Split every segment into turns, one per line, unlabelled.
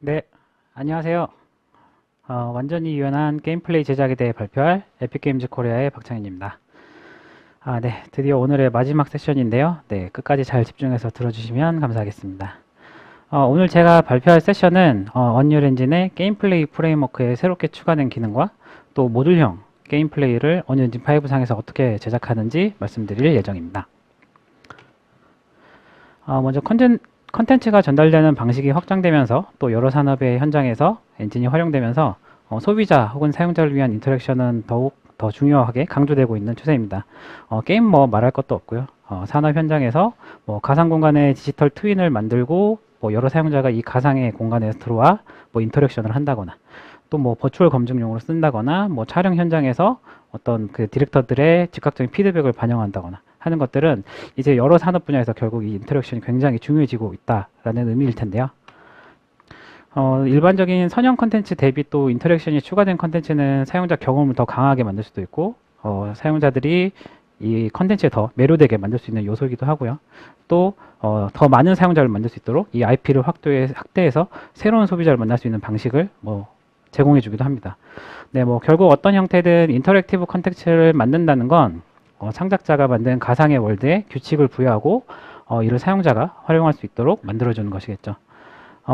네, 안녕하세요. 완전히 유연한 게임 플레이 제작에 대해 발표할 에픽게임즈 코리아의 박창현입니다. 네, 드디어 오늘의 마지막 세션인데요. 네, 끝까지 잘 집중해서 들어주시면 감사하겠습니다. 오늘 제가 발표할 세션은 언리얼 엔진의 게임 플레이 프레임워크에 새롭게 추가된 기능과 또 모듈형 게임 플레이를 언리얼 엔진 5 상에서 어떻게 제작하는지 말씀드릴 예정입니다. 먼저 컨텐츠가 전달되는 방식이 확장되면서 또 여러 산업의 현장에서 엔진이 활용되면서 소비자 혹은 사용자를 위한 인터랙션은 더욱 더 중요하게 강조되고 있는 추세입니다. 게임 뭐 말할 것도 없고요. 산업 현장에서 뭐 가상 공간의 디지털 트윈을 만들고 뭐 여러 사용자가 이 가상의 공간에 들어와 뭐 인터랙션을 한다거나 또 뭐 버추얼 검증용으로 쓴다거나 뭐 촬영 현장에서 어떤 그 디렉터들의 즉각적인 피드백을 반영한다거나 하는 것들은 이제 여러 산업 분야에서 결국 이 인터랙션이 굉장히 중요해지고 있다라는 의미일 텐데요. 일반적인 선형 컨텐츠 대비 또 인터랙션이 추가된 컨텐츠는 사용자 경험을 더 강하게 만들 수도 있고 사용자들이 이 컨텐츠에 더 매료되게 만들 수 있는 요소이기도 하고요. 또 더 많은 사용자를 만들 수 있도록 이 IP를 확대해서 새로운 소비자를 만날 수 있는 방식을 뭐 제공해 주기도 합니다. 네, 뭐 결국 어떤 형태든 인터랙티브 컨텐츠를 만든다는 건 창작자가 만든 가상의 월드에 규칙을 부여하고 이를 사용자가 활용할 수 있도록 만들어주는 것이겠죠.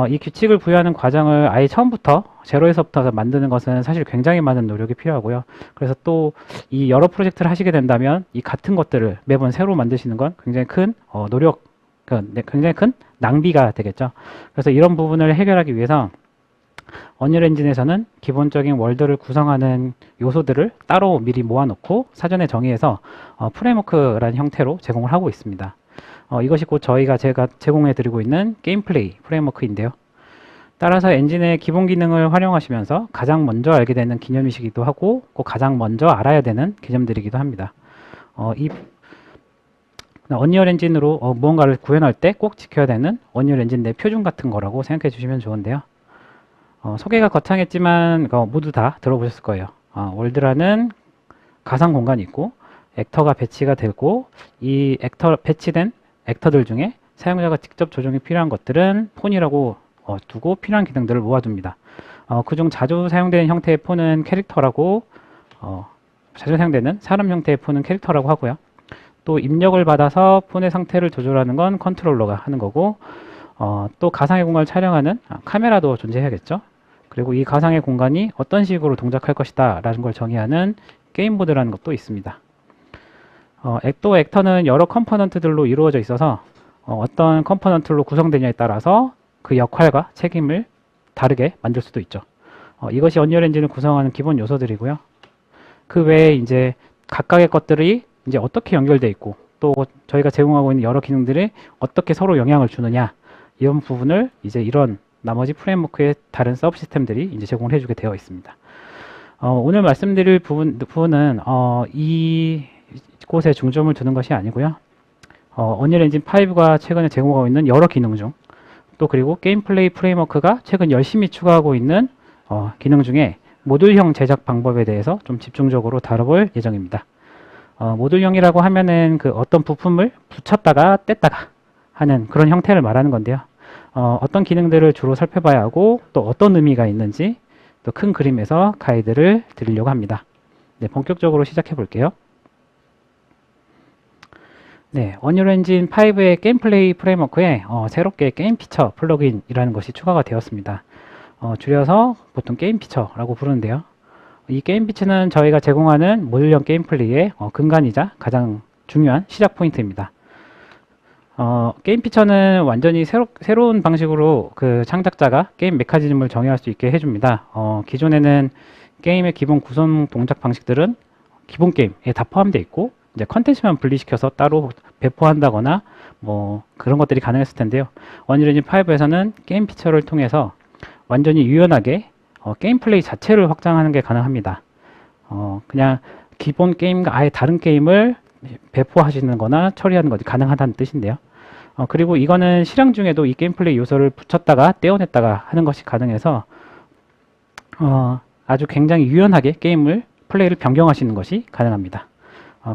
이 규칙을 부여하는 과정을 아예 처음부터 제로에서부터 만드는 것은 사실 굉장히 많은 노력이 필요하고요. 그래서 또 이 여러 프로젝트를 하시게 된다면 이 같은 것들을 매번 새로 만드시는 건 굉장히 큰 노력, 굉장히 큰 낭비가 되겠죠. 그래서 이런 부분을 해결하기 위해서 언리얼 엔진에서는 기본적인 월드를 구성하는 요소들을 따로 미리 모아놓고 사전에 정의해서 프레임워크라는 형태로 제공을 하고 있습니다. 이것이 곧 제가 제공해드리고 있는 게임 플레이 프레임워크인데요. 따라서 엔진의 기본 기능을 활용하시면서 가장 먼저 알게 되는 기념이시기도 하고 꼭 가장 먼저 알아야 되는 개념들이기도 합니다. 이 언리얼 엔진으로 무언가를 구현할 때 꼭 지켜야 되는 언리얼 엔진 내 표준 같은 거라고 생각해 주시면 좋은데요. 소개가 거창했지만 모두 다 들어보셨을 거예요. 월드라는 가상 공간이 있고 액터가 배치가 되고 이 배치된 액터들 중에 사용자가 직접 조정이 필요한 것들은 폰이라고 두고 필요한 기능들을 모아둡니다. 그중 자주 사용되는 형태의 폰은 캐릭터라고 자주 사용되는 사람 형태의 폰은 캐릭터라고 하고요. 또 입력을 받아서 폰의 상태를 조절하는 건 컨트롤러가 하는 거고 또 가상의 공간을 촬영하는 카메라도 존재해야겠죠. 그리고 이 가상의 공간이 어떤 식으로 동작할 것이다 라는 걸 정의하는 게임보드라는 것도 있습니다. 또 액터는 여러 컴포넌트들로 이루어져 있어서 어떤 컴포넌트로 구성되냐에 따라서 그 역할과 책임을 다르게 만들 수도 있죠. 이것이 언리얼 엔진을 구성하는 기본 요소들이고요. 그 외에 이제 각각의 것들이 이제 어떻게 연결되어 있고 또 저희가 제공하고 있는 여러 기능들이 어떻게 서로 영향을 주느냐 이런 부분을 이제 이런 나머지 프레임워크의 다른 서브 시스템들이 이제 제공을 해주게 되어 있습니다. 오늘 말씀드릴 부분은 이곳에 중점을 두는 것이 아니고요. 언리얼 엔진 5가 최근에 제공하고 있는 여러 기능 중 또 그리고 게임 플레이 프레임워크가 최근 열심히 추가하고 있는 기능 중에 모듈형 제작 방법에 대해서 좀 집중적으로 다뤄볼 예정입니다. 모듈형이라고 하면은 그 어떤 부품을 붙였다가 뗐다가 하는 그런 형태를 말하는 건데요. 어떤 기능들을 주로 살펴봐야 하고 또 어떤 의미가 있는지 또 큰 그림에서 가이드를 드리려고 합니다. 네, 본격적으로 시작해 볼게요. 네, 언리얼 엔진 5의 게임 플레이 프레임워크에 새롭게 게임 피처 플러그인이라는 것이 추가가 되었습니다. 줄여서 보통 게임 피처라고 부르는데요. 이 게임 피처는 저희가 제공하는 모듈형 게임 플레이의 근간이자 가장 중요한 시작 포인트입니다. 게임 피처는 완전히 새로운 방식으로 그 창작자가 게임 메커니즘을 정의할 수 있게 해줍니다. 기존에는 게임의 기본 구성 동작 방식들은 기본 게임에 다 포함되어 있고 이제 컨텐츠만 분리시켜서 따로 배포한다거나 뭐 그런 것들이 가능했을 텐데요. 언리얼 엔진 5에서는 게임 피처를 통해서 완전히 유연하게 게임 플레이 자체를 확장하는 게 가능합니다. 그냥 기본 게임과 아예 다른 게임을 배포하시는 거나 처리하는 것이 가능하다는 뜻인데요. 그리고 이거는 실행 중에도 이 게임 플레이 요소를 붙였다가 떼어냈다가 하는 것이 가능해서 아주 굉장히 유연하게 플레이를 변경하시는 것이 가능합니다.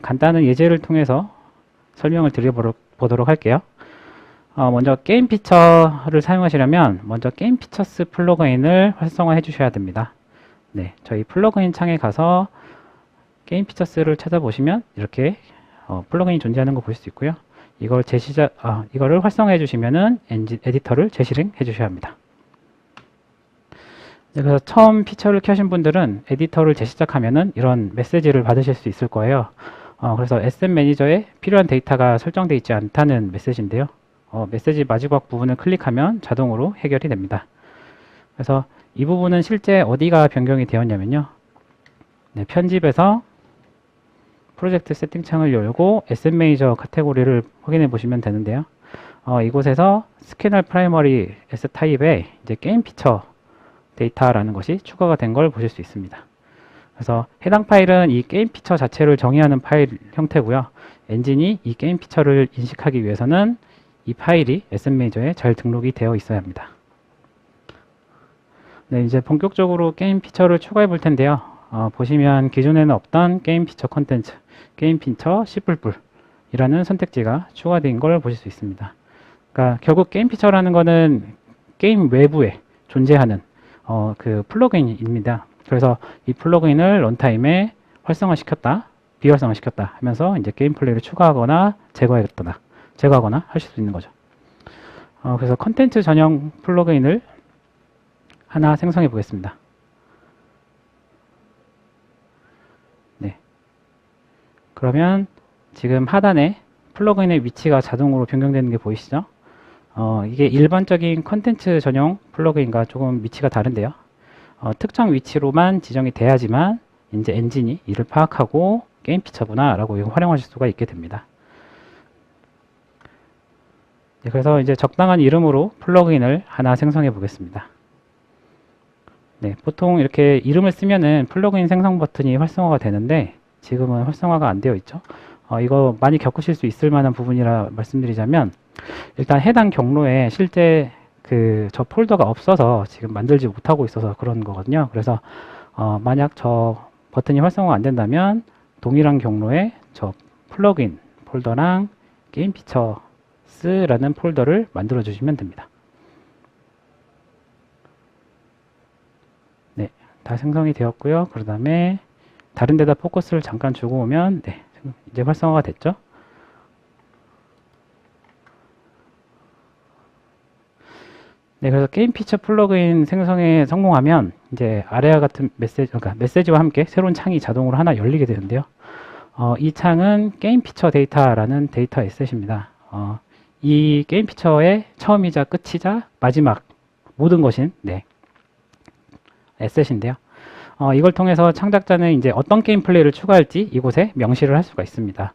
간단한 예제를 통해서 설명을 드려보도록 할게요. 먼저 게임 피처를 사용하시려면 먼저 게임 피처스 플러그인을 활성화해 주셔야 됩니다. 네, 저희 플러그인 창에 가서 게임 피처스를 찾아보시면 이렇게 플러그인이 존재하는 거 보실 수 있고요. 이거를 활성화해 주시면은 엔진 에디터를 재실행해 주셔야 합니다. 네, 그래서 처음 피처를 켜신 분들은 에디터를 재시작하면은 이런 메시지를 받으실 수 있을 거예요. 그래서 SM 매니저에 필요한 데이터가 설정되어 있지 않다는 메시지인데요. 메시지 마지막 부분을 클릭하면 자동으로 해결이 됩니다. 그래서 이 부분은 실제 어디가 변경이 되었냐면요. 네, 편집에서 프로젝트 세팅 창을 열고 SM 매니저 카테고리를 확인해 보시면 되는데요. 이곳에서 스캐널 프라이머리 S 타입에 이제 게임 피처 데이터라는 것이 추가가 된 걸 보실 수 있습니다. 그래서 해당 파일은 이 게임 피처 자체를 정의하는 파일 형태고요. 엔진이 이 게임 피처를 인식하기 위해서는 이 파일이 SM 매니저에 잘 등록이 되어 있어야 합니다. 네, 이제 본격적으로 게임 피처를 추가해 볼 텐데요. 보시면 기존에는 없던 게임 피처 컨텐츠, 게임 피처 C++ 이라는 선택지가 추가된 걸 보실 수 있습니다. 그러니까 결국 게임 피처라는 거는 게임 외부에 존재하는 그 플러그인입니다. 그래서 이 플러그인을 런타임에 활성화시켰다, 비활성화시켰다 하면서 이제 게임 플레이를 추가하거나 제거하거나 하실 수 있는 거죠. 그래서 컨텐츠 전용 플러그인을 하나 생성해 보겠습니다. 네. 그러면 지금 하단에 플러그인의 위치가 자동으로 변경되는 게 보이시죠? 이게 일반적인 컨텐츠 전용 플러그인과 조금 위치가 다른데요. 특정 위치로만 지정이 돼야지만 이제 엔진이 이를 파악하고 게임 피처구나 라고 활용하실 수가 있게 됩니다. 네, 그래서 이제 적당한 이름으로 플러그인을 하나 생성해 보겠습니다. 네, 보통 이렇게 이름을 쓰면은 플러그인 생성 버튼이 활성화가 되는데 지금은 활성화가 안 되어 있죠. 이거 많이 겪으실 수 있을 만한 부분이라 말씀드리자면 일단 해당 경로에 실제 저 폴더가 없어서 지금 만들지 못하고 있어서 그런 거거든요. 그래서 만약 저 버튼이 활성화 안 된다면 동일한 경로에 저 플러그인 폴더랑 게임 피처스라는 폴더를 만들어 주시면 됩니다. 네, 다 생성이 되었고요. 그 다음에 다른 데다 포커스를 잠깐 주고 오면 네, 이제 활성화가 됐죠. 네, 그래서 게임 피처 플러그인 생성에 성공하면 이제 아래와 같은 그러니까 메시지와 함께 새로운 창이 자동으로 하나 열리게 되는데요. 이 창은 게임 피처 데이터라는 데이터 에셋입니다. 이 게임 피처의 처음이자 끝이자 마지막 모든 것인 네, 에셋인데요. 이걸 통해서 창작자는 이제 어떤 게임 플레이를 추가할지 이곳에 명시를 할 수가 있습니다.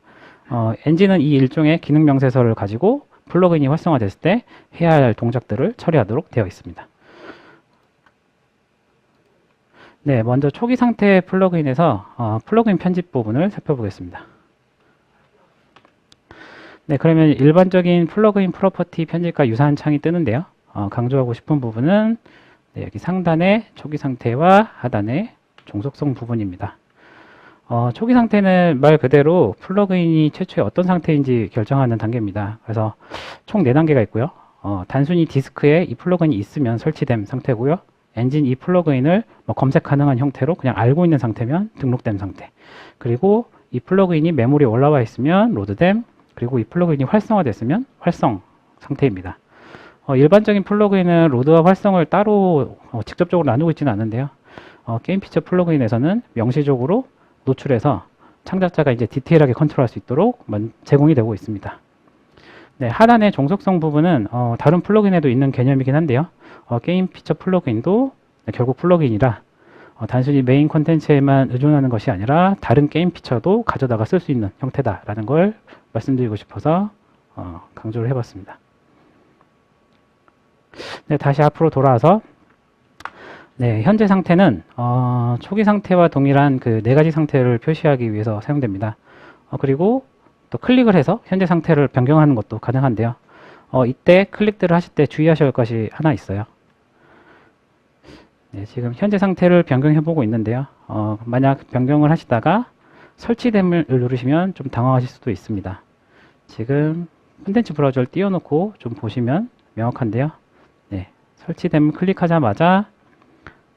엔진은 이 일종의 기능 명세서를 가지고 플러그인이 활성화됐을 때 해야 할 동작들을 처리하도록 되어 있습니다. 네, 먼저 초기 상태 플러그인에서 플러그인 편집 부분을 살펴보겠습니다. 네, 그러면 일반적인 플러그인 프로퍼티 편집과 유사한 창이 뜨는데요. 강조하고 싶은 부분은 네, 여기 상단의 초기 상태와 하단의 종속성 부분입니다. 초기 상태는 말 그대로 플러그인이 최초에 어떤 상태인지 결정하는 단계입니다. 그래서 총 4단계가 있고요. 단순히 디스크에 이 플러그인이 있으면 설치된 상태고요. 엔진 이 플러그인을 검색 가능한 형태로 그냥 알고 있는 상태면 등록된 상태. 그리고 이 플러그인이 메모리에 올라와 있으면 로드됨. 그리고 이 플러그인이 활성화됐으면 활성 상태입니다. 일반적인 플러그인은 로드와 활성을 따로 직접적으로 나누고 있지는 않은데요. 게임 피처 플러그인에서는 명시적으로 노출해서 창작자가 이제 디테일하게 컨트롤할 수 있도록 제공이 되고 있습니다. 네, 하단의 종속성 부분은 다른 플러그인에도 있는 개념이긴 한데요. 게임 피처 플러그인도 결국 플러그인이라 단순히 메인 콘텐츠에만 의존하는 것이 아니라 다른 게임 피처도 가져다가 쓸 수 있는 형태다라는 걸 말씀드리고 싶어서 강조를 해봤습니다. 네, 다시 앞으로 돌아와서 네, 현재 상태는 초기 상태와 동일한 그 4가지 상태를 표시하기 위해서 사용됩니다. 그리고 또 클릭을 해서 현재 상태를 변경하는 것도 가능한데요. 이때 클릭들을 하실 때 주의하셔야 할 것이 하나 있어요. 네, 지금 현재 상태를 변경해 보고 있는데요. 만약 변경을 하시다가 설치됨을 누르시면 좀 당황하실 수도 있습니다. 지금 콘텐츠 브라우저를 띄워놓고 좀 보시면 명확한데요. 네, 설치되면 클릭하자마자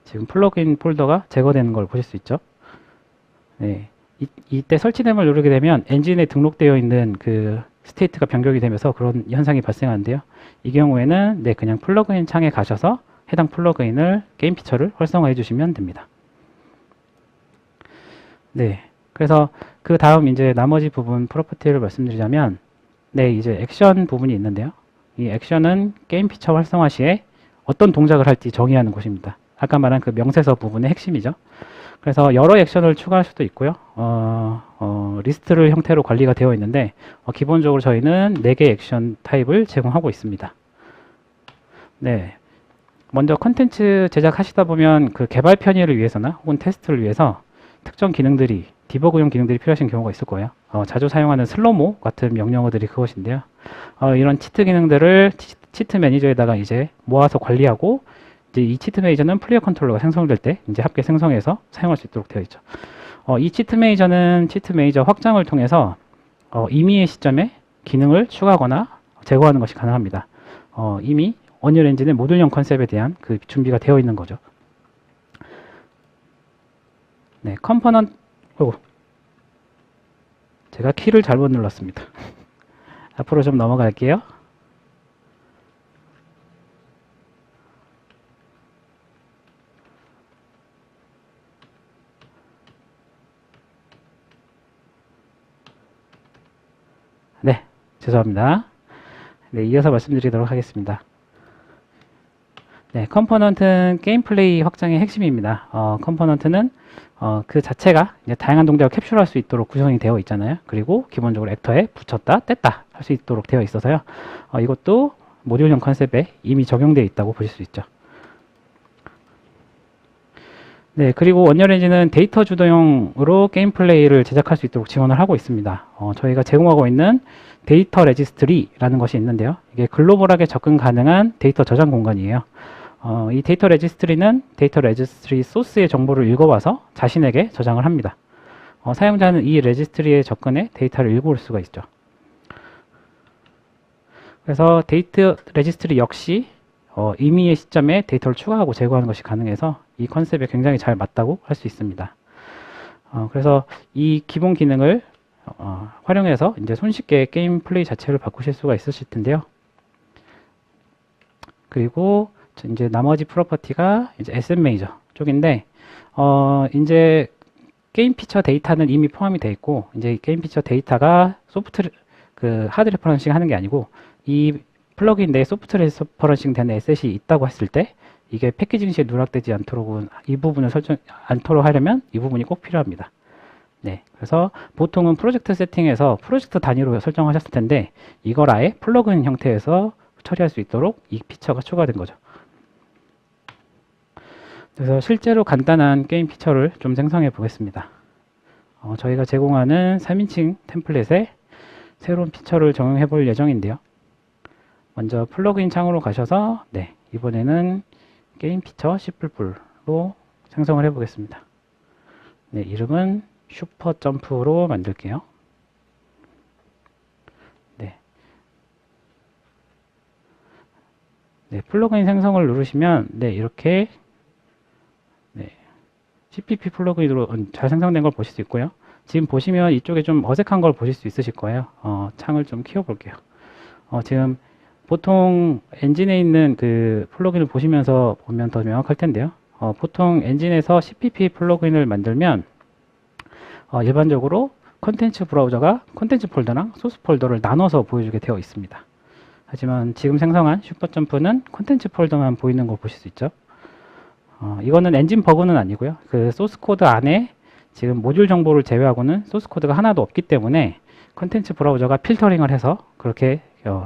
지금 플러그인 폴더가 제거되는 걸 보실 수 있죠. 네, 이때 설치됨을 누르게 되면 엔진에 등록되어 있는 그 스테이트가 변경이 되면서 그런 현상이 발생하는데요. 이 경우에는 네, 그냥 플러그인 창에 가셔서 해당 플러그인을 게임 피처를 활성화해 주시면 됩니다. 네, 그래서 그 다음 이제 나머지 부분 프로퍼티를 말씀드리자면 네, 이제 액션 부분이 있는데요. 이 액션은 게임 피처 활성화 시에 어떤 동작을 할지 정의하는 곳입니다. 아까 말한 그 명세서 부분의 핵심이죠. 그래서 여러 액션을 추가할 수도 있고요. 리스트를 형태로 관리가 되어 있는데 기본적으로 저희는 4개 액션 타입을 제공하고 있습니다. 네, 먼저 컨텐츠 제작하시다 보면 그 개발 편의를 위해서나 혹은 테스트를 위해서 특정 기능들이 디버그용 기능들이 필요하신 경우가 있을 거예요. 자주 사용하는 슬로모 같은 명령어들이 그것인데요. 이런 치트 기능들을 치트 매니저에다가 이제 모아서 관리하고 이제 이 치트 매니저는 플레이어 컨트롤러가 생성될 때 이제 함께 생성해서 사용할 수 있도록 되어 있죠. 이 치트 매니저는 치트 매니저 확장을 통해서 임의의 시점에 기능을 추가하거나 제거하는 것이 가능합니다. 이미 언리얼 엔진의 모듈형 컨셉에 대한 그 준비가 되어 있는 거죠. 네, 컴포넌트, 제가 키를 잘못 눌렀습니다. 앞으로 좀 넘어갈게요. 네, 죄송합니다. 네, 이어서 말씀드리도록 하겠습니다. 네, 컴포넌트는 게임 플레이 확장의 핵심입니다. 컴포넌트는 그 자체가 이제 다양한 동작을 캡슐할 수 있도록 구성이 되어 있잖아요. 그리고 기본적으로 액터에 붙였다, 뗐다 할 수 있도록 되어 있어서요. 이것도 모듈형 컨셉에 이미 적용되어 있다고 보실 수 있죠. 네, 그리고 언리얼 엔진은 데이터 주도형으로 게임 플레이를 제작할 수 있도록 지원을 하고 있습니다. 저희가 제공하고 있는 데이터 레지스트리라는 것이 있는데요. 이게 글로벌하게 접근 가능한 데이터 저장 공간이에요. 이 데이터 레지스트리는 데이터 레지스트리 소스의 정보를 읽어와서 자신에게 저장을 합니다. 사용자는 이 레지스트리에 접근해 데이터를 읽어올 수가 있죠. 그래서 데이터 레지스트리 역시 임의의 시점에 데이터를 추가하고 제거하는 것이 가능해서 이 컨셉에 굉장히 잘 맞다고 할 수 있습니다. 그래서 이 기본 기능을 활용해서 이제 손쉽게 게임 플레이 자체를 바꾸실 수가 있으실 텐데요. 그리고 이제 나머지 프로퍼티가 이제 SM 매니저 쪽인데, 이제 게임 피처 데이터는 이미 포함이 되어 있고, 이제 게임 피처 데이터가 하드 레퍼런싱 하는 게 아니고, 이 플러그인 내에 소프트 레퍼런싱 되는 에셋이 있다고 했을 때, 이게 패키징 시에 누락되지 않도록 이 부분을 않도록 하려면 이 부분이 꼭 필요합니다. 네, 그래서 보통은 프로젝트 세팅에서 프로젝트 단위로 설정하셨을 텐데, 이걸 아예 플러그인 형태에서 처리할 수 있도록 이 피처가 추가된 거죠. 그래서 실제로 간단한 게임 피처를 좀 생성해 보겠습니다. 저희가 제공하는 3인칭 템플릿에 새로운 피처를 적용해 볼 예정인데요. 먼저 플러그인 창으로 가셔서 네, 이번에는 게임 피처 C++로 생성을 해 보겠습니다. 네, 이름은 슈퍼 점프로 만들게요. 네. 네, 플러그인 생성을 누르시면 네, 이렇게 CPP 플러그인으로 잘 생성된 걸 보실 수 있고요. 지금 보시면 이쪽에 좀 어색한 걸 보실 수 있으실 거예요. 창을 좀 키워볼게요. 지금 보통 엔진에 있는 그 플러그인을 보시면서 보면 더 명확할 텐데요. 보통 엔진에서 CPP 플러그인을 만들면 일반적으로 컨텐츠 브라우저가 컨텐츠 폴더랑 소스 폴더를 나눠서 보여주게 되어 있습니다. 하지만 지금 생성한 슈퍼점프는 컨텐츠 폴더만 보이는 걸 보실 수 있죠. 이거는 엔진 버그는 아니고요. 그 소스 코드 안에 지금 모듈 정보를 제외하고는 소스 코드가 하나도 없기 때문에 컨텐츠 브라우저가 필터링을 해서 그렇게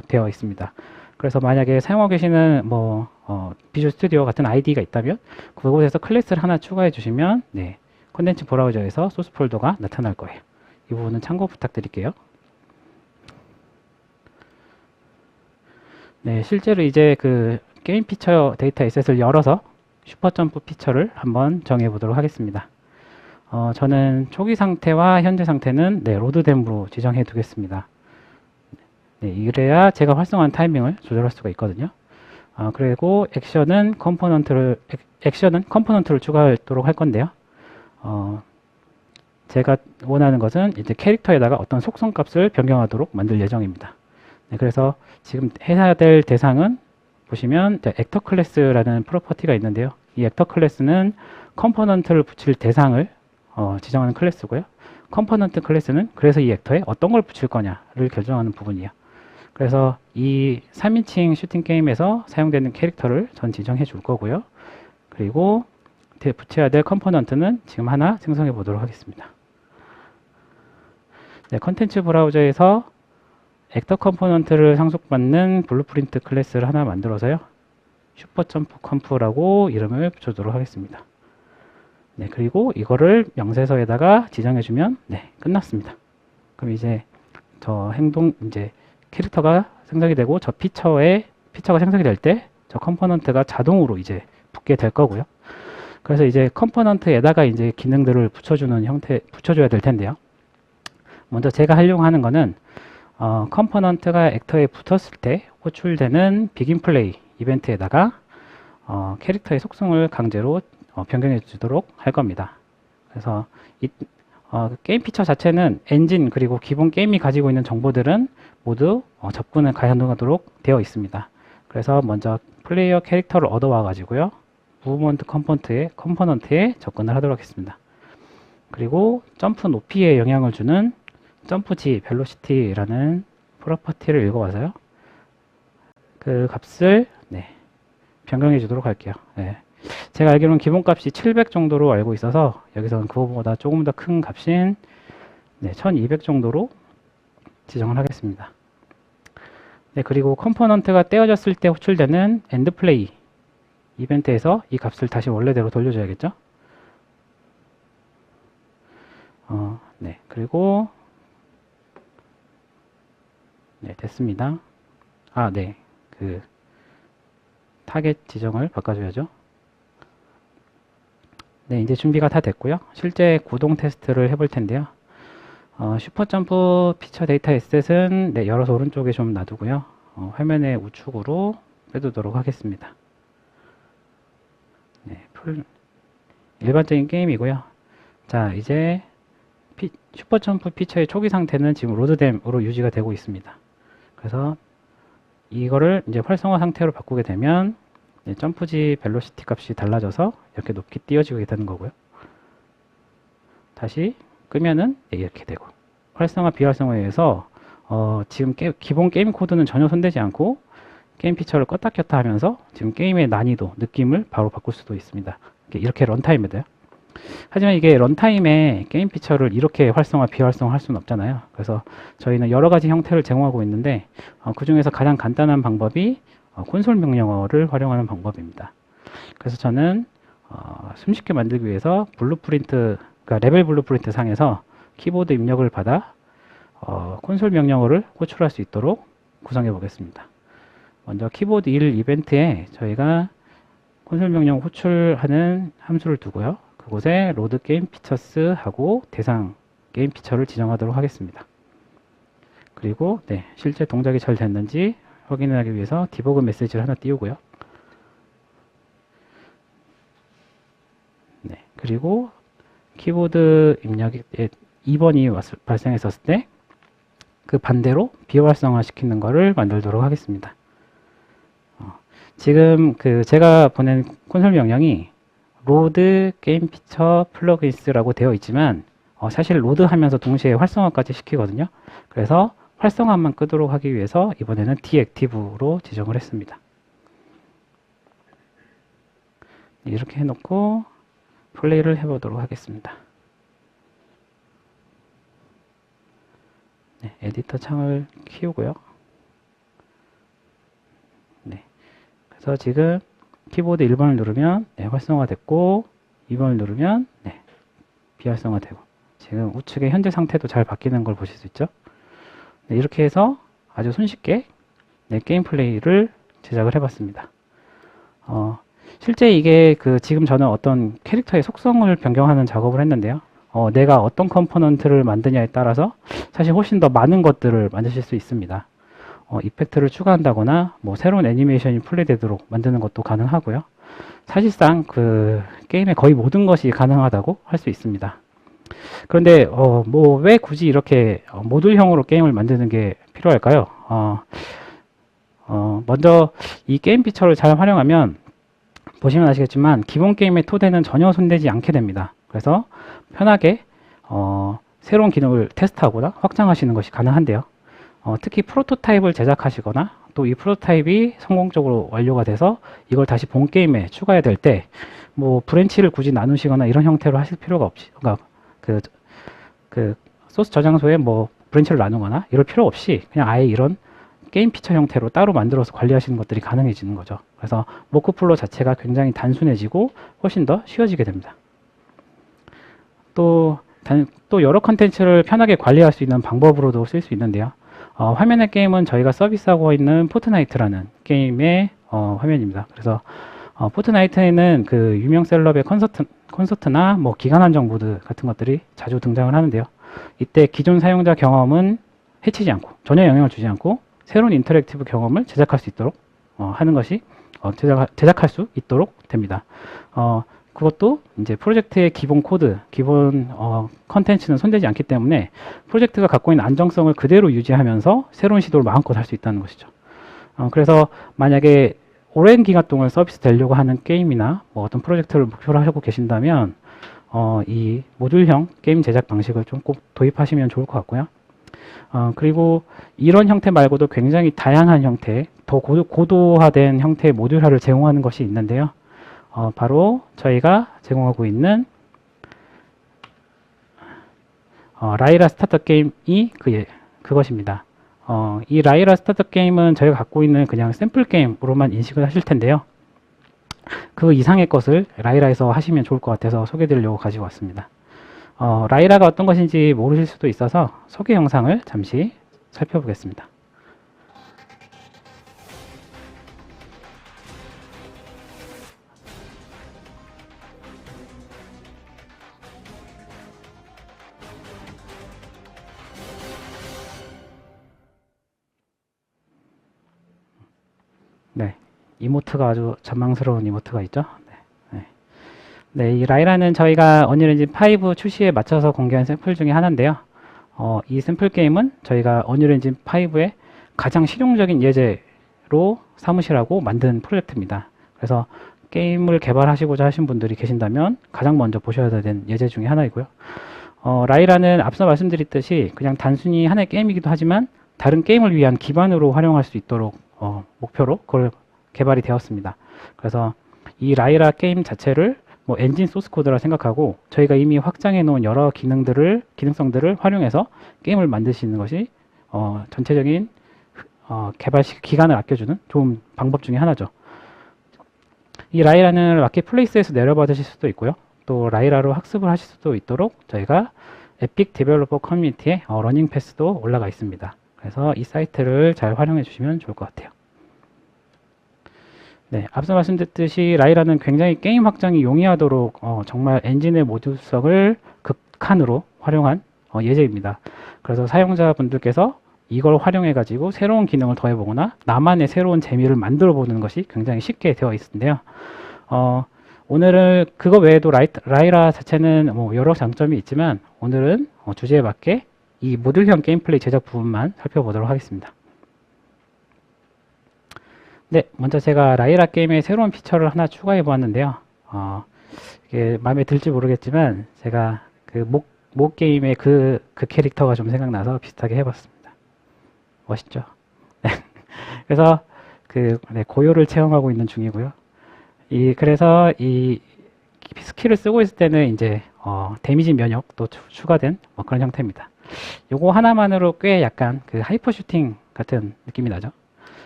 되어 있습니다. 그래서 만약에 사용하고 계시는 비주얼 스튜디오 같은 아이디가 있다면 그곳에서 클래스를 하나 추가해 주시면 네, 컨텐츠 브라우저에서 소스 폴더가 나타날 거예요. 이 부분은 참고 부탁드릴게요. 네, 실제로 이제 그 게임 피처 데이터 에셋을 열어서 슈퍼점프 피처를 한번 정해 보도록 하겠습니다. 저는 초기 상태와 현재 상태는 네, 로드댐으로 지정해 두겠습니다. 네, 이래야 제가 활성화하는 타이밍을 조절할 수가 있거든요. 그리고 액션은 컴포넌트를 추가하도록 할 건데요. 제가 원하는 것은 이제 캐릭터에다가 어떤 속성 값을 변경하도록 만들 예정입니다. 네, 그래서 지금 해야 될 대상은 보시면 액터 클래스라는 프로퍼티가 있는데요. 이 액터 클래스는 컴포넌트를 붙일 대상을 지정하는 클래스고요. 컴포넌트 클래스는 그래서 이 액터에 어떤 걸 붙일 거냐를 결정하는 부분이에요. 그래서 이 3인칭 슈팅 게임에서 사용되는 캐릭터를 전 지정해 줄 거고요. 그리고 붙여야 될 컴포넌트는 지금 하나 생성해 보도록 하겠습니다. 네, 컨텐츠 브라우저에서 액터 컴포넌트를 상속받는 블루프린트 클래스를 하나 만들어서요. 슈퍼점프컴프라고 이름을 붙여주도록 하겠습니다. 네, 그리고 이거를 명세서에다가 지정해주면 네, 끝났습니다. 그럼 이제 저 이제 캐릭터가 생성이 되고 저 피처가 생성이 될 때 저 컴포넌트가 자동으로 이제 붙게 될 거고요. 그래서 이제 컴포넌트에다가 이제 기능들을 붙여줘야 될 텐데요. 먼저 제가 하려고 하는 거는 컴포넌트가 액터에 붙었을 때 호출되는 비긴 플레이 이벤트에다가 캐릭터의 속성을 강제로 변경해 주도록 할 겁니다. 그래서 게임 피처 자체는 엔진 그리고 기본 게임이 가지고 있는 정보들은 모두 접근을 가능하도록 되어 있습니다. 그래서 먼저 플레이어 캐릭터를 얻어와 가지고요. 무브먼트 컴포넌트에 접근을 하도록 하겠습니다. 그리고 점프 높이에 영향을 주는 점프 G 벨로시티라는 프로퍼티를 읽어와서요. 그 값을 변경해 주도록 할게요. 네. 제가 알기로는 기본값이 700 정도로 알고 있어서 여기서는 그거보다 조금 더 큰 값인 1200 정도로 지정을 하겠습니다. 네, 그리고 컴포넌트가 떼어졌을 때 호출되는 엔드플레이 이벤트에서 이 값을 다시 원래대로 돌려줘야겠죠? 네, 그리고 됐습니다. 네, 그 타겟 지정을 바꿔줘야죠. 네, 이제 준비가 다 됐고요. 실제 구동 테스트를 해볼 텐데요. 슈퍼점프 피처 데이터 에셋은 열어서 오른쪽에 좀 놔두고요. 화면의 우측으로 빼두도록 하겠습니다. 네, 일반적인 게임이고요. 자, 이제 슈퍼점프 피처의 초기 상태는 지금 로드댐으로 유지가 되고 있습니다. 그래서 이거를 이제 활성화 상태로 바꾸게 되면 점프지 벨로시티 값이 달라져서 이렇게 높게 띄어지게 되는 거고요. 다시 끄면은 이렇게 되고, 활성화 비활성화에 의해서 지금 기본 게임 코드는 전혀 손대지 않고 게임 피처를 껐다 켰다 하면서 지금 게임의 난이도, 느낌을 바로 바꿀 수도 있습니다. 이렇게 런타임에도요. 하지만 이게 런타임에 게임 피처를 이렇게 활성화, 비활성화 할 수는 없잖아요. 그래서 저희는 여러 가지 형태를 제공하고 있는데 그 중에서 가장 간단한 방법이 콘솔 명령어를 활용하는 방법입니다. 그래서 저는 손쉽게 만들기 위해서 그러니까 레벨 블루프린트 상에서 키보드 입력을 받아 콘솔 명령어를 호출할 수 있도록 구성해 보겠습니다. 먼저 키보드 1 이벤트에 저희가 콘솔 명령 호출하는 함수를 두고요. 그곳에 로드 게임 피처스 하고 대상 게임 피처를 지정하도록 하겠습니다. 그리고 실제 동작이 잘 됐는지 확인하기 위해서 디버그 메시지를 하나 띄우고요. 그리고 키보드 입력에 2번이 발생했었을 때 그 반대로 비활성화 시키는 거를 만들도록 하겠습니다. 지금 제가 보낸 콘솔 명령이 로드 게임 피처 플러그인스라고 되어 있지만 사실 로드 하면서 동시에 활성화까지 시키거든요. 그래서 활성화만 끄도록 하기 위해서 이번에는 디액티브로 지정을 했습니다. 이렇게 해놓고 플레이를 해보도록 하겠습니다. 에디터 창을 키우고요. 그래서 지금 키보드 1번을 누르면 활성화됐고 2번을 누르면 비활성화되고 지금 우측의 현재 상태도 잘 바뀌는 걸 보실 수 있죠. 이렇게 해서 아주 손쉽게 게임 플레이를 제작을 해봤습니다. 실제 이게 지금 저는 어떤 캐릭터의 속성을 변경하는 작업을 했는데요. 내가 어떤 컴포넌트를 만드냐에 따라서 사실 훨씬 더 많은 것들을 만드실 수 있습니다. 이펙트를 추가한다거나 뭐 새로운 애니메이션이 플레이되도록 만드는 것도 가능하고요. 사실상 그 게임의 거의 모든 것이 가능하다고 할 수 있습니다. 그런데 뭐 왜 굳이 이렇게 모듈형으로 게임을 만드는 게 필요할까요? 먼저 이 게임 피처를 잘 활용하면 보시면 아시겠지만 기본 게임의 토대는 전혀 손대지 않게 됩니다. 그래서 편하게 새로운 기능을 테스트하거나 확장하시는 것이 가능한데요. 특히 프로토타입을 제작하시거나 또 이 프로토타입이 성공적으로 완료가 돼서 이걸 다시 본 게임에 추가해야 될 때 뭐 브랜치를 굳이 나누시거나 이런 형태로 하실 필요가 없이, 그러니까 그 소스 저장소에 뭐 브랜치를 나누거나 이럴 필요 없이 그냥 아예 이런 게임 피처 형태로 따로 만들어서 관리하시는 것들이 가능해지는 거죠. 그래서 워크플로우 자체가 굉장히 단순해지고 훨씬 더 쉬워지게 됩니다. 또 여러 컨텐츠를 편하게 관리할 수 있는 방법으로도 쓸 수 있는데요. 화면의 게임은 저희가 서비스하고 있는 포트나이트라는 게임의 화면입니다. 그래서 포트나이트에는 그 유명 셀럽의 콘서트나 뭐 기간 한정 모드 같은 것들이 자주 등장을 하는데요. 이때 기존 사용자 경험은 해치지 않고 전혀 영향을 주지 않고 새로운 인터랙티브 경험을 제작할 수 있도록 하는 것이 제작할 수 있도록 됩니다. 그것도 이제 프로젝트의 기본 코드, 기본 컨텐츠는 손대지 않기 때문에 프로젝트가 갖고 있는 안정성을 그대로 유지하면서 새로운 시도를 마음껏 할 수 있다는 것이죠. 그래서 만약에 오랜 기간 동안 서비스 되려고 하는 게임이나 뭐 어떤 프로젝트를 목표로 하고 계신다면 이 모듈형 게임 제작 방식을 좀 꼭 도입하시면 좋을 것 같고요. 그리고 이런 형태 말고도 굉장히 다양한 형태, 더 고도화된 형태의 모듈화를 제공하는 것이 있는데요. 바로 저희가 제공하고 있는 라이라 스타터 게임이 그것입니다. 이 라이라 스타터 게임은 저희가 갖고 있는 그냥 샘플 게임으로만 인식을 하실 텐데요. 그 이상의 것을 라이라에서 하시면 좋을 것 같아서 소개해 드리려고 가지고 왔습니다. 라이라가 어떤 것인지 모르실 수도 있어서 소개 영상을 잠시 살펴보겠습니다. 네, 이모트가 아주 전망스러운 이모트가 있죠. 네, 이 라이라는 저희가 언리얼 엔진 5 출시에 맞춰서 공개한 샘플 중에 하나인데요. 이 샘플 게임은 저희가 언리얼 엔진 5의 가장 실용적인 예제로 삼으시라고 만든 프로젝트입니다. 그래서 게임을 개발하시고자 하신 분들이 계신다면 가장 먼저 보셔야 되는 예제 중에 하나이고요. 라이라는 앞서 말씀드렸듯이 그냥 단순히 하나의 게임이기도 하지만 다른 게임을 위한 기반으로 활용할 수 있도록 목표로 그걸 개발이 되었습니다. 그래서 이 라이라 게임 자체를 뭐 엔진 소스 코드라 생각하고 저희가 이미 확장해 놓은 여러 기능성들을 활용해서 게임을 만드시는 것이 전체적인 개발 기간을 아껴주는 좋은 방법 중에 하나죠. 이 라이라는 마켓플레이스에서 내려받으실 수도 있고요. 또 라이라로 학습을 하실 수도 있도록 저희가 에픽 디벨로퍼 커뮤니티에 러닝 패스도 올라가 있습니다. 그래서 이 사이트를 잘 활용해 주시면 좋을 것 같아요. 네, 앞서 말씀드렸듯이 라이라는 굉장히 게임 확장이 용이하도록 정말 엔진의 모듈성을 극한으로 활용한 예제입니다. 그래서 사용자분들께서 이걸 활용해 가지고 새로운 기능을 더해보거나 나만의 새로운 재미를 만들어 보는 것이 굉장히 쉽게 되어 있는데요. 오늘은 그거 외에도 라이라 자체는 뭐 여러 장점이 있지만 오늘은 주제에 맞게 이 모듈형 게임 플레이 제작 부분만 살펴보도록 하겠습니다. 네, 먼저 제가 라이라 게임에 새로운 피처를 하나 추가해 보았는데요. 이게 마음에 들지 모르겠지만 제가 그 목 게임의 그 캐릭터가 좀 생각나서 비슷하게 해봤습니다. 멋있죠? 네. 그래서 고요를 체험하고 있는 중이고요. 그래서 이 스킬을 쓰고 있을 때는 이제 데미지 면역도 추가된 그런 형태입니다. 요거 하나만으로 꽤 약간 그 하이퍼 슈팅 같은 느낌이 나죠.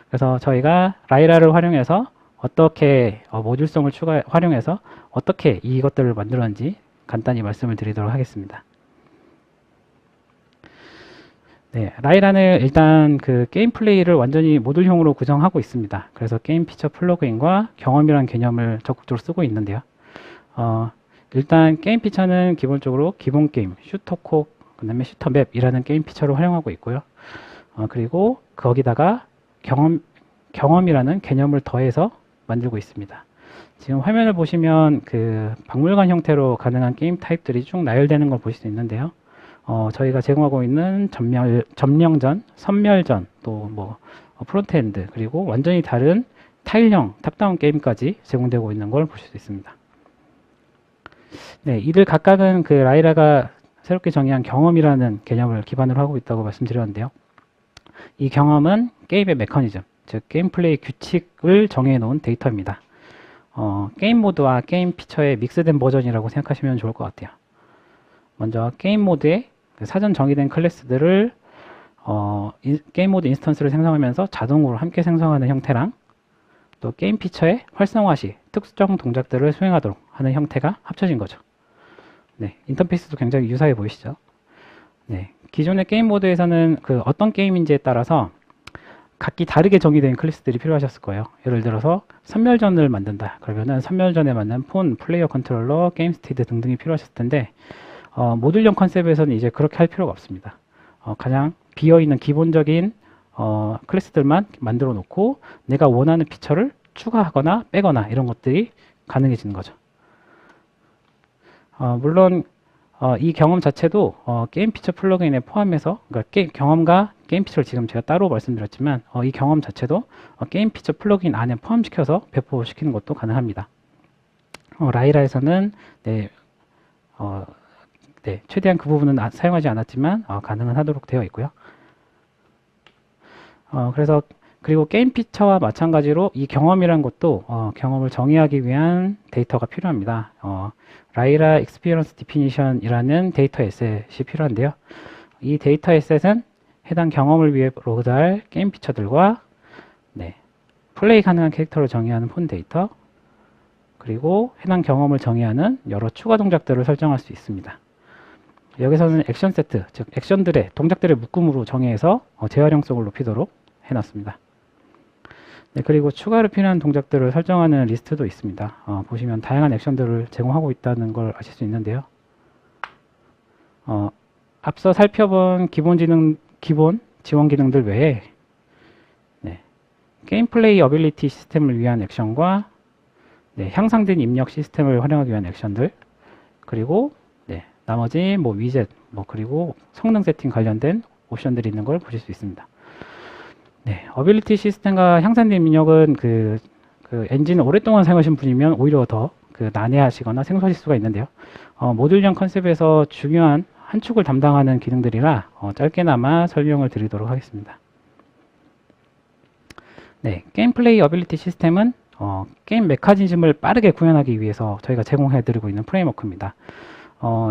그래서 저희가 라이라를 활용해서 어떻게 모듈성을 활용해서 어떻게 이것들을 만들었는지 간단히 말씀을 드리도록 하겠습니다. 네, 라이라는 일단 그 게임 플레이를 완전히 모듈형으로 구성하고 있습니다. 그래서 게임 피처 플러그인과 경험이라는 개념을 적극적으로 쓰고 있는데요. 일단 게임 피처는 기본적으로 기본 게임, 슈터콕, 그 다음에 슈터맵이라는 게임 피처를 활용하고 있고요. 그리고 거기다가 경험이라는 개념을 더해서 만들고 있습니다. 지금 화면을 보시면 그 박물관 형태로 가능한 게임 타입들이 쭉 나열되는 걸 보실 수 있는데요. 저희가 제공하고 있는 점령전, 선멸전, 또 뭐 프론트엔드, 그리고 완전히 다른 타일형 탑다운 게임까지 제공되고 있는 걸 보실 수 있습니다. 네, 이들 각각은 그 라이라가 새롭게 정의한 경험이라는 개념을 기반으로 하고 있다고 말씀드렸는데요. 이 경험은 게임의 메커니즘, 즉 게임 플레이 규칙을 정해 놓은 데이터입니다. 게임 모드와 게임 피처의 믹스된 버전이라고 생각하시면 좋을 것 같아요. 먼저 게임 모드에 그 사전 정의된 클래스들을 게임 모드 인스턴스를 생성하면서 자동으로 함께 생성하는 형태랑, 또 게임 피처의 활성화 시 특정 동작들을 수행하도록 하는 형태가 합쳐진 거죠. 네, 인터페이스도 굉장히 유사해 보이시죠? 네, 기존의 게임 모드에서는 그 어떤 게임인지에 따라서 각기 다르게 정의된 클래스들이 필요하셨을 거예요. 예를 들어서 선멸전을 만든다. 그러면은 선멸전에 맞는 폰, 플레이어 컨트롤러, 게임 스티드 등등이 필요하셨을 텐데, 모듈형 컨셉에서는 이제 그렇게 할 필요가 없습니다. 가장 비어있는 기본적인 클래스들만 만들어 놓고 내가 원하는 피처를 추가하거나 빼거나 이런 것들이 가능해지는 거죠. 물론 이 경험 자체도 게임 피처 플러그인에 포함해서, 그러니까 경험과 게임 피처를 지금 제가 따로 말씀드렸지만 이 경험 자체도 게임 피처 플러그인 안에 포함시켜서 배포시키는 것도 가능합니다. 라이라에서는 네, 최대한 그 부분은 사용하지 않았지만 가능은 하도록 되어 있고요. 그리고 게임 피처와 마찬가지로 이 경험이란 것도 경험을 정의하기 위한 데이터가 필요합니다. 라이라 익스피리언스 디피니션이라는 데이터 에셋이 필요한데요. 이 데이터 에셋은 해당 경험을 위해 로드할 게임 피처들과 플레이 가능한 캐릭터를 정의하는 폰 데이터, 그리고 해당 경험을 정의하는 여러 추가 동작들을 설정할 수 있습니다. 여기서는 액션 세트, 즉 액션들의 동작들의 묶음으로 정의해서 재활용성을 높이도록 해놨습니다. 네, 그리고 추가로 필요한 동작들을 설정하는 리스트도 있습니다. 보시면 다양한 액션들을 제공하고 있다는 걸 아실 수 있는데요. 앞서 살펴본 기본 지원 기능들 외에 게임 플레이 어빌리티 시스템을 위한 액션과 향상된 입력 시스템을 활용하기 위한 액션들, 그리고 나머지 위젯, 그리고 성능 세팅 관련된 옵션들이 있는 걸 보실 수 있습니다. 어빌리티 시스템과 향상된 입력은 그 엔진을 오랫동안 사용하신 분이면 오히려 더 난해하시거나 생소하실 수가 있는데요. 모듈형 컨셉에서 중요한 한 축을 담당하는 기능들이라 짧게나마 설명을 드리도록 하겠습니다. 게임 플레이 어빌리티 시스템은 게임 메커니즘을 빠르게 구현하기 위해서 저희가 제공해드리고 있는 프레임워크입니다.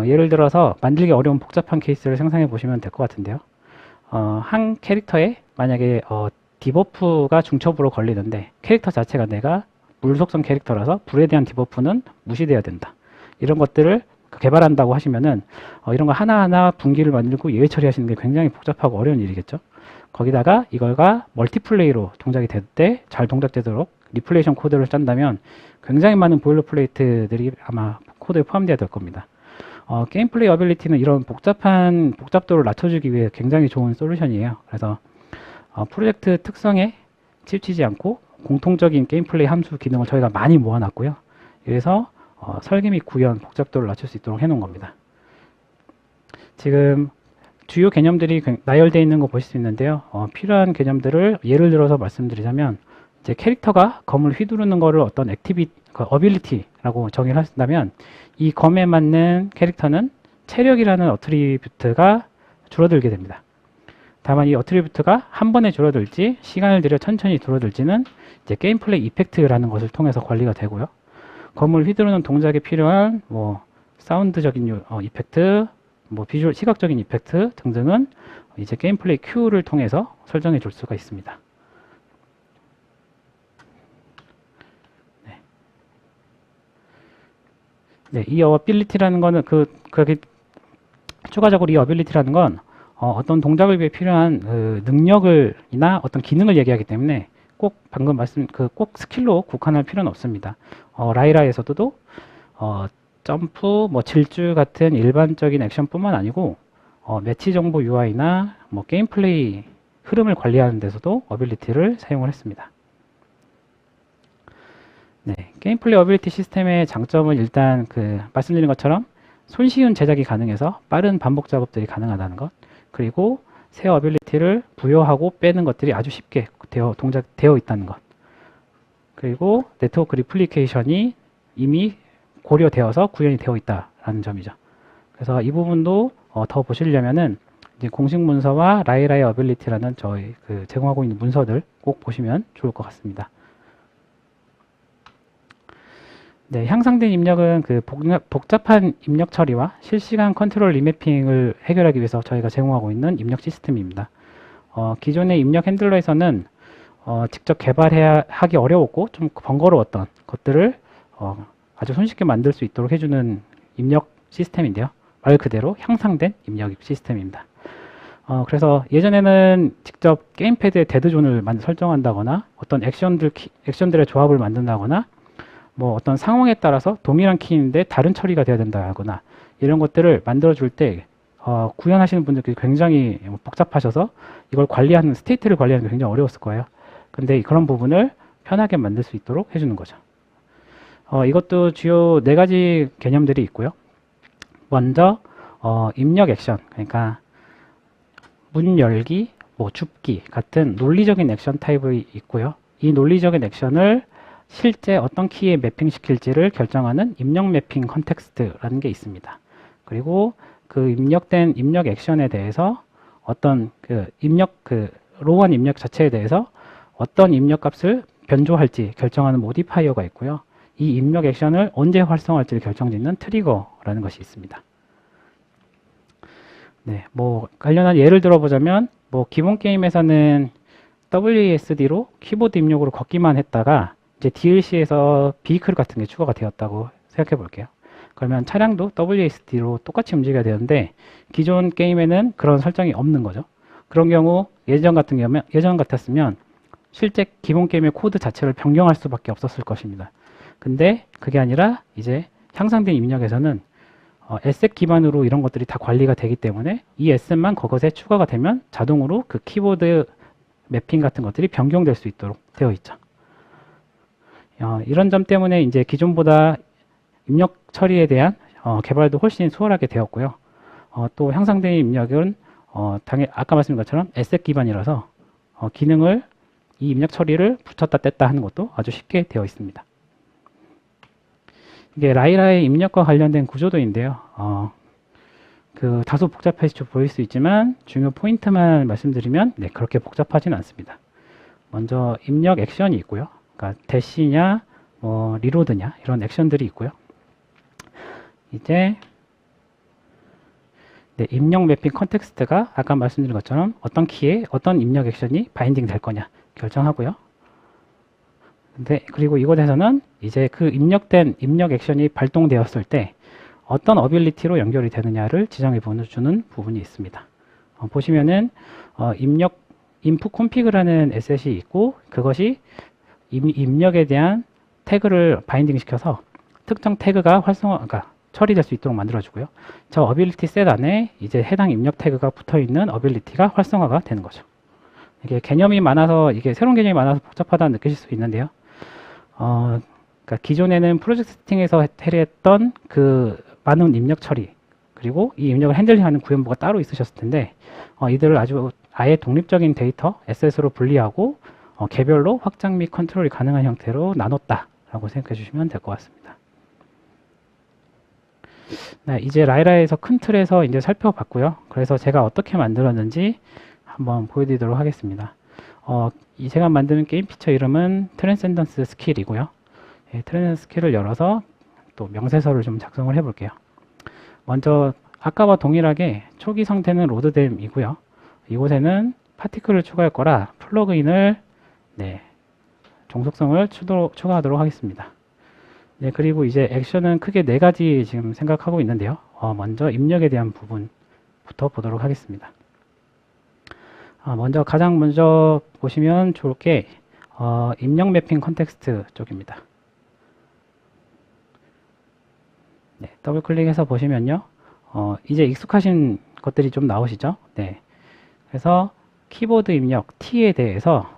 예를 들어서 만들기 어려운 복잡한 케이스를 상상해 보시면 될 것 같은데요. 한 캐릭터에 만약에 디버프가 중첩으로 걸리는데 캐릭터 자체가 내가 물 속성 캐릭터라서 불에 대한 디버프는 무시돼야 된다. 이런 것들을 개발한다고 하시면은 이런 거 하나하나 분기를 만들고 예외 처리하시는 게 굉장히 복잡하고 어려운 일이겠죠. 거기다가 이걸가 멀티플레이로 동작이 될 때 잘 동작되도록 리플레이션 코드를 짠다면 굉장히 많은 보일러플레이트들이 아마 코드에 포함되어야 될 겁니다. 게임 플레이 어빌리티는 이런 복잡도를 낮춰주기 위해 굉장히 좋은 솔루션이에요. 그래서 프로젝트 특성에 치우치지 않고 공통적인 게임 플레이 함수 기능을 저희가 많이 모아놨고요. 그래서 설계 및 구현, 복잡도를 낮출 수 있도록 해놓은 겁니다. 지금 주요 개념들이 나열되어 있는 거 보실 수 있는데요. 필요한 개념들을 예를 들어서 말씀드리자면, 이제 캐릭터가 검을 휘두르는 거를 어떤 어빌리티라고 정의를 하신다면, 이 검에 맞는 캐릭터는 체력이라는 어트리뷰트가 줄어들게 됩니다. 다만 이 어트리뷰트가 한 번에 줄어들지 시간을 들여 천천히 줄어들지는 이제 게임 플레이 이펙트라는 것을 통해서 관리가 되고요. 검을 휘두르는 동작에 필요한 사운드적인 이펙트, 비주얼 시각적인 이펙트 등등은 이제 게임 플레이 큐를 통해서 설정해 줄 수가 있습니다. 이 어빌리티라는 거는 추가적으로 이 어빌리티라는 건 어떤 동작을 위해 필요한 능력이나 어떤 기능을 얘기하기 때문에 꼭 방금 꼭 스킬로 국한할 필요는 없습니다. 라이라에서도 점프, 질주 같은 일반적인 액션뿐만 아니고 매치 정보 UI나 게임 플레이 흐름을 관리하는 데서도 어빌리티를 사용을 했습니다. 네, 게임 플레이 어빌리티 시스템의 장점은 일단 말씀드린 것처럼 손쉬운 제작이 가능해서 빠른 반복 작업들이 가능하다는 것, 그리고 새 어빌리티를 부여하고 빼는 것들이 아주 쉽게 동작되어 있다는 것, 그리고 네트워크 리플리케이션이 이미 고려되어서 구현이 되어 있다라는 점이죠. 그래서 이 부분도 더 보시려면은 이제 공식 문서와 라이라이 어빌리티라는 저희 제공하고 있는 문서들 꼭 보시면 좋을 것 같습니다. 네, 향상된 입력은 복잡한 입력 처리와 실시간 컨트롤 리매핑을 해결하기 위해서 저희가 제공하고 있는 입력 시스템입니다. 기존의 입력 핸들러에서는 직접 하기 어려웠고 좀 번거로웠던 것들을 아주 손쉽게 만들 수 있도록 해주는 입력 시스템인데요. 말 그대로 향상된 입력 시스템입니다. 그래서 예전에는 직접 게임패드에 데드존을 설정한다거나 어떤 액션들의 조합을 만든다거나 뭐 어떤 상황에 따라서 동일한 키인데 다른 처리가 돼야 된다거나 이런 것들을 만들어줄 때 구현하시는 분들이 굉장히 복잡하셔서 이걸 스테이트를 관리하는 게 굉장히 어려웠을 거예요. 근데 그런 부분을 편하게 만들 수 있도록 해주는 거죠. 이것도 주요 4가지 개념들이 있고요. 먼저 입력 액션, 그러니까 문 열기, 뭐 줍기 같은 논리적인 액션 타입이 있고요. 이 논리적인 액션을 실제 어떤 키에 매핑시킬지를 결정하는 입력 매핑 컨텍스트라는 게 있습니다. 그리고 그 입력된 입력 액션에 대해서 어떤 로우한 입력 자체에 대해서 어떤 입력 값을 변조할지 결정하는 모디파이어가 있고요. 이 입력 액션을 언제 활성화할지를 결정짓는 트리거라는 것이 있습니다. 네, 뭐 관련한 예를 들어보자면 뭐 기본 게임에서는 WASD로 키보드 입력으로 걷기만 했다가 이제 DLC에서 비클 같은 게 추가가 되었다고 생각해 볼게요. 그러면 차량도 WASD로 똑같이 움직여야 되는데 기존 게임에는 그런 설정이 없는 거죠. 그런 경우 예전 같았으면 실제 기본 게임의 코드 자체를 변경할 수밖에 없었을 것입니다. 근데 그게 아니라 이제 향상된 입력에서는 에셋 기반으로 이런 것들이 다 관리가 되기 때문에 이 에셋만 그것에 추가가 되면 자동으로 그 키보드 매핑 같은 것들이 변경될 수 있도록 되어 있죠. 이런 점 때문에 이제 기존보다 입력 처리에 대한 개발도 훨씬 수월하게 되었고요. 또 향상된 입력은 아까 말씀드린 것처럼 에셋 기반이라서 기능을 이 입력 처리를 붙였다 뗐다 하는 것도 아주 쉽게 되어 있습니다. 이게 라이라의 입력과 관련된 구조도인데요. 다소 복잡해서 보일 수 있지만 중요 포인트만 말씀드리면 그렇게 복잡하진 않습니다. 먼저 입력 액션이 있고요. 그러니까 대시냐, 리로드냐 이런 액션들이 있고요. 이제 입력 매핑 컨텍스트가 아까 말씀드린 것처럼 어떤 키에 어떤 입력 액션이 바인딩 될 거냐 결정하고요. 그리고 이곳에서는 이제 그 입력된 입력 액션이 발동되었을 때 어떤 어빌리티로 연결이 되느냐를 지정해 보여주는 부분이 있습니다. 보시면은 입력 input config라는 에셋이 있고 그것이 입력에 대한 태그를 바인딩 시켜서 특정 태그가 그러니까 처리될 수 있도록 만들어주고요. 저 어빌리티 셋 안에 이제 해당 입력 태그가 붙어 있는 어빌리티가 활성화가 되는 거죠. 이게 개념이 많아서 새로운 개념이 많아서 복잡하다는 느끼실 수 있는데요. 그러니까 기존에는 프로젝트 세팅에서 해리했던 그 많은 입력 처리 그리고 이 입력을 핸들링하는 구현부가 따로 있으셨을 텐데 이들을 아예 독립적인 데이터 에셋으로 분리하고 개별로 확장 및 컨트롤이 가능한 형태로 나눴다라고 생각해 주시면 될 것 같습니다. 네, 이제 라이라에서 큰 틀에서 이제 살펴봤고요. 그래서 제가 어떻게 만들었는지 한번 보여드리도록 하겠습니다. 제가 만드는 게임 피처 이름은 트랜센던스 스킬이고요. 트랜센던스 스킬을 열어서 또 명세서를 좀 작성을 해볼게요. 먼저 아까와 동일하게 초기 상태는 로드댐이고요. 이곳에는 파티클을 추가할 거라 플러그인을 종속성을 추가하도록 하겠습니다. 그리고 이제 액션은 크게 4가지 지금 생각하고 있는데요. 먼저 입력에 대한 부분부터 보도록 하겠습니다. 가장 먼저 보시면 좋을 게 입력 매핑 컨텍스트 쪽입니다. 더블 클릭해서 보시면요. 이제 익숙하신 것들이 좀 나오시죠? 그래서 키보드 입력 T에 대해서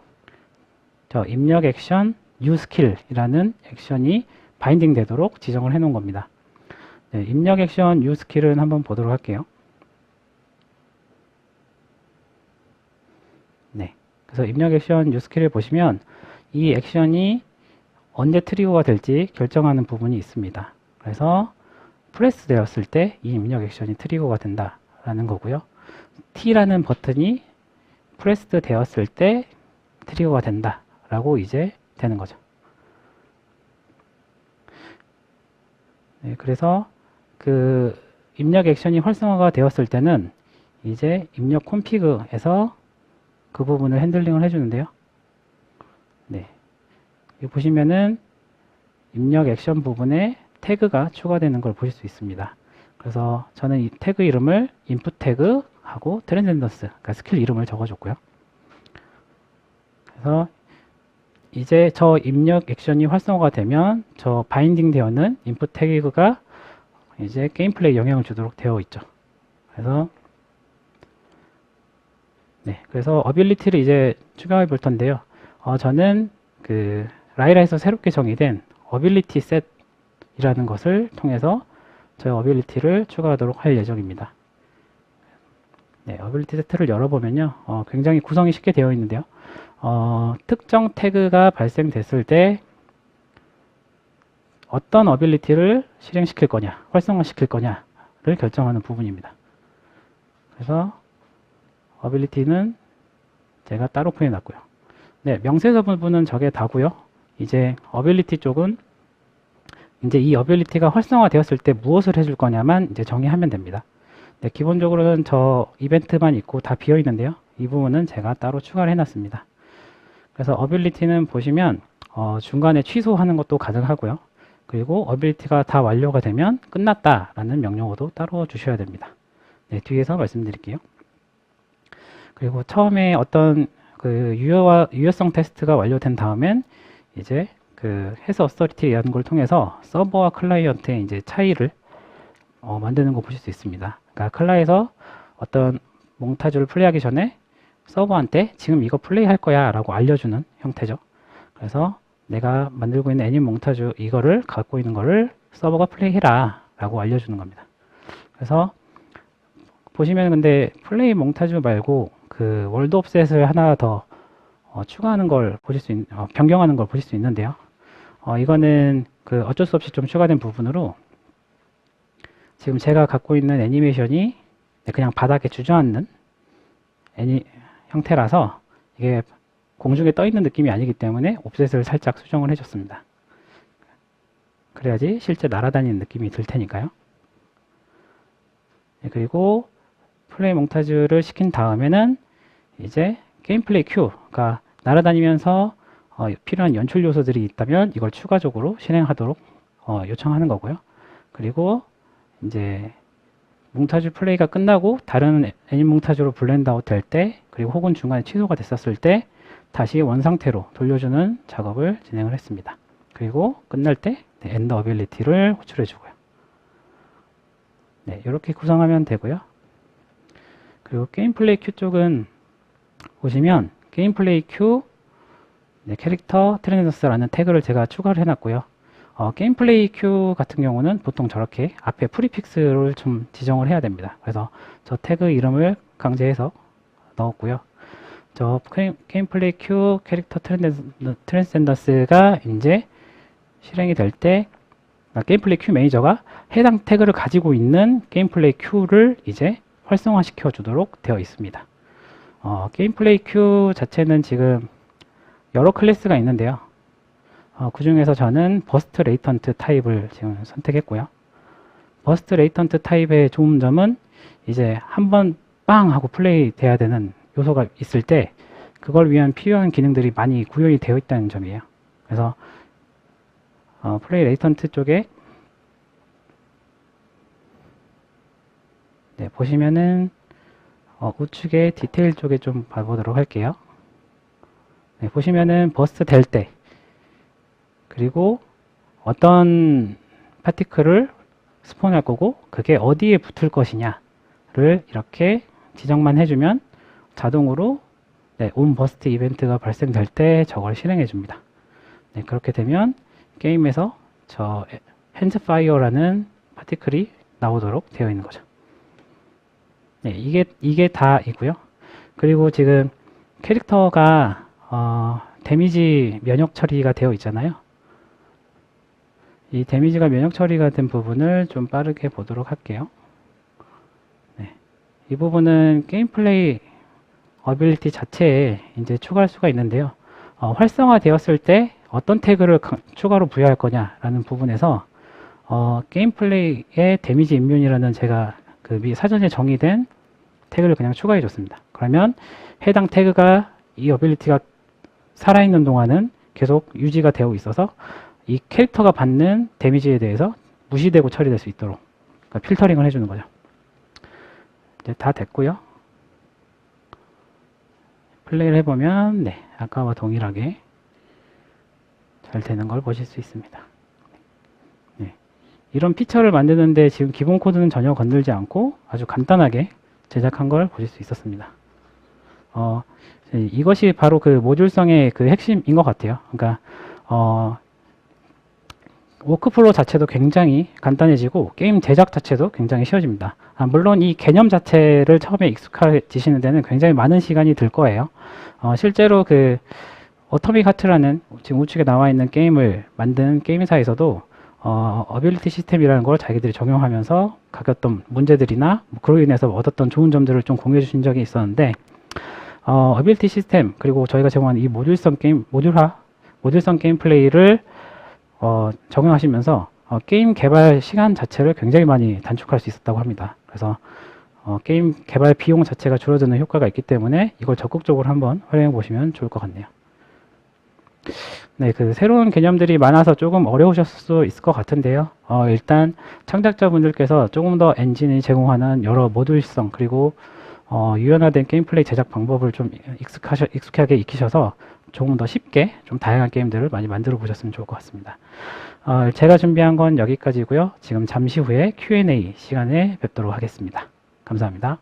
저 입력 액션 uSkill이라는 액션이 바인딩 되도록 지정을 해 놓은 겁니다. 네, 입력 액션 uSkill은 한번 보도록 할게요. 네, 그래서 입력 액션 uSkill을 보시면 이 액션이 언제 트리거가 될지 결정하는 부분이 있습니다. 그래서 프레스 되었을 때 이 입력 액션이 트리거가 된다라는 거고요. T라는 버튼이 프레스드 되었을 때 트리거가 된다라고 이제 되는 거죠. 네, 그래서 그 입력 액션이 활성화가 되었을 때는 이제 입력 콘피그에서 그 부분을 핸들링을 해주는데요. 네, 여기 보시면은 입력 액션 부분에 태그가 추가되는 걸 보실 수 있습니다. 그래서 저는 이 태그 이름을 input 태그 하고 트랜센던스, 그러니까 스킬 이름을 적어줬고요. 그래서 이제 저 입력 액션이 활성화가 되면 저 바인딩 되어있는 input 태그가 이제 게임 플레이 영향을 주도록 되어 있죠. 그래서 네, 그래서 어빌리티를 이제 추가해 볼 텐데요. 저는 그 라이라에서 새롭게 정의된 어빌리티 셋이라는 것을 통해서 저희 어빌리티를 추가하도록 할 예정입니다. 네, 어빌리티 세트를 열어보면요, 굉장히 구성이 쉽게 되어 있는데요. 특정 태그가 발생됐을 때 어떤 어빌리티를 실행시킬 거냐, 활성화시킬 거냐를 결정하는 부분입니다. 그래서 어빌리티는 제가 따로 표해놨고요. 네, 명세서 부분은 저게 다고요. 이제 어빌리티 쪽은 이제 이 어빌리티가 활성화되었을 때 무엇을 해줄 거냐만 이제 정의하면 됩니다. 네, 기본적으로는 저 이벤트만 있고 다 비어 있는데요. 이 부분은 제가 따로 추가를 해놨습니다. 그래서 어빌리티는 보시면 중간에 취소하는 것도 가능하고요. 그리고 어빌리티가 다 완료가 되면 끝났다라는 명령어도 따로 주셔야 됩니다. 네, 뒤에서 말씀드릴게요. 그리고 처음에 어떤 그 유효성 테스트가 완료된 다음엔 이제 그 해서 어서리티라는 걸 통해서 서버와 클라이언트의 이제 차이를 만드는 거 보실 수 있습니다. 그러니까 클라이에서 어떤 몽타주를 플레이하기 전에 서버한테 지금 이거 플레이할 거야 라고 알려주는 형태죠. 그래서 내가 만들고 있는 애니 몽타주 이거를 갖고 있는 거를 서버가 플레이해라 라고 알려주는 겁니다. 그래서 보시면 근데 플레이 몽타주 말고 그 월드 옵셋을 하나 더 추가하는 걸 보실 수 변경하는 걸 보실 수 있는데요. 이거는 그 어쩔 수 없이 좀 추가된 부분으로 지금 제가 갖고 있는 애니메이션이 그냥 바닥에 주저앉는 형태라서 이게 공중에 떠 있는 느낌이 아니기 때문에 옵셋을 살짝 수정을 해줬습니다. 그래야지 실제 날아다니는 느낌이 들 테니까요. 네, 그리고 플레이 몽타주를 시킨 다음에는 이제 게임 플레이 큐가 날아다니면서 필요한 연출 요소들이 있다면 이걸 추가적으로 실행하도록 요청하는 거고요. 그리고 이제 몽타주 플레이가 끝나고 다른 애니 몽타주로 블렌드아웃 될 때, 그리고 혹은 중간에 취소가 됐었을 때 다시 원상태로 돌려주는 작업을 진행을 했습니다. 그리고 끝날 때 엔드 어빌리티를 호출해 주고요. 네, 이렇게 구성하면 되고요. 그리고 게임 플레이 큐 쪽은 보시면 게임 플레이 큐 캐릭터 트랜스라는 태그를 제가 추가를 해놨고요. 게임 플레이 큐 같은 경우는 보통 저렇게 앞에 프리픽스를 좀 지정을 해야 됩니다. 그래서 저 태그 이름을 강제해서 넣었고요. 저 게임 플레이 큐 캐릭터 트랜스센더스가 이제 실행이 될 때 게임 플레이 큐 매니저가 해당 태그를 가지고 있는 게임 플레이 큐를 이제 활성화시켜 주도록 되어 있습니다. 게임 플레이 큐 자체는 지금 여러 클래스가 있는데요. 그 중에서 저는 버스트 레이턴트 타입을 지금 선택했고요. 버스트 레이턴트 타입의 좋은 점은 이제 한번 빵 하고 플레이 돼야 되는 요소가 있을 때 그걸 위한 필요한 기능들이 많이 구현이 되어 있다는 점이에요. 그래서 플레이 레이턴트 쪽에 보시면은 우측의 디테일 쪽에 좀 봐보도록 할게요. 보시면은 버스트 될 때 그리고 어떤 파티클을 스폰할 거고 그게 어디에 붙을 것이냐를 이렇게 지정만 해주면 자동으로 네, onBurst 이벤트가 발생될 때 저걸 실행해 줍니다. 네, 그렇게 되면 게임에서 저 핸즈파이어라는 파티클이 나오도록 되어 있는 거죠. 네, 이게 다이고요. 그리고 지금 캐릭터가 데미지 면역 처리가 되어 있잖아요. 이 데미지가 면역 처리가 된 부분을 좀 빠르게 보도록 할게요. 네, 이 부분은 게임 플레이 어빌리티 자체에 이제 추가할 수가 있는데요. 활성화되었을 때 어떤 태그를 추가로 부여할 거냐라는 부분에서 게임 플레이의 데미지 임뮨이라는 제가 그 사전에 정의된 태그를 그냥 추가해 줬습니다. 그러면 해당 태그가 이 어빌리티가 살아있는 동안은 계속 유지가 되어 있어서 이 캐릭터가 받는 데미지에 대해서 무시되고 처리될 수 있도록 그러니까 필터링을 해주는 거죠. 이제 다 됐고요. 플레이를 해보면 네, 아까와 동일하게 잘 되는 걸 보실 수 있습니다. 네, 이런 피처를 만드는데 지금 기본 코드는 전혀 건들지 않고 아주 간단하게 제작한 걸 보실 수 있었습니다. 이것이 바로 그 모듈성의 그 핵심인 것 같아요. 그러니까 워크플로우 자체도 굉장히 간단해지고 게임 제작 자체도 굉장히 쉬워집니다. 물론 이 개념 자체를 처음에 익숙해지시는 데는 굉장히 많은 시간이 들 거예요. 실제로 그 어토믹 하트라는 지금 우측에 나와 있는 게임을 만든 게임사에서도 어빌리티 시스템이라는 걸 자기들이 적용하면서 겪었던 문제들이나 그로 인해서 얻었던 좋은 점들을 좀 공유해 주신 적이 있었는데 어빌리티 시스템 그리고 저희가 제공하는 이 모듈성 게임 플레이를 적용하시면서 게임 개발 시간 자체를 굉장히 많이 단축할 수 있었다고 합니다. 그래서 게임 개발 비용 자체가 줄어드는 효과가 있기 때문에 이걸 적극적으로 한번 활용해 보시면 좋을 것 같네요. 네, 그 새로운 개념들이 많아서 조금 어려우셨을 수 있을 것 같은데요. 일단 창작자분들께서 조금 더 엔진이 제공하는 여러 모듈성 그리고 유연화된 게임 플레이 제작 방법을 좀 익숙하게 익히셔서 조금 더 쉽게 좀 다양한 게임들을 많이 만들어 보셨으면 좋을 것 같습니다. 제가 준비한 건 여기까지고요. 지금 잠시 후에 Q&A 시간에 뵙도록 하겠습니다. 감사합니다.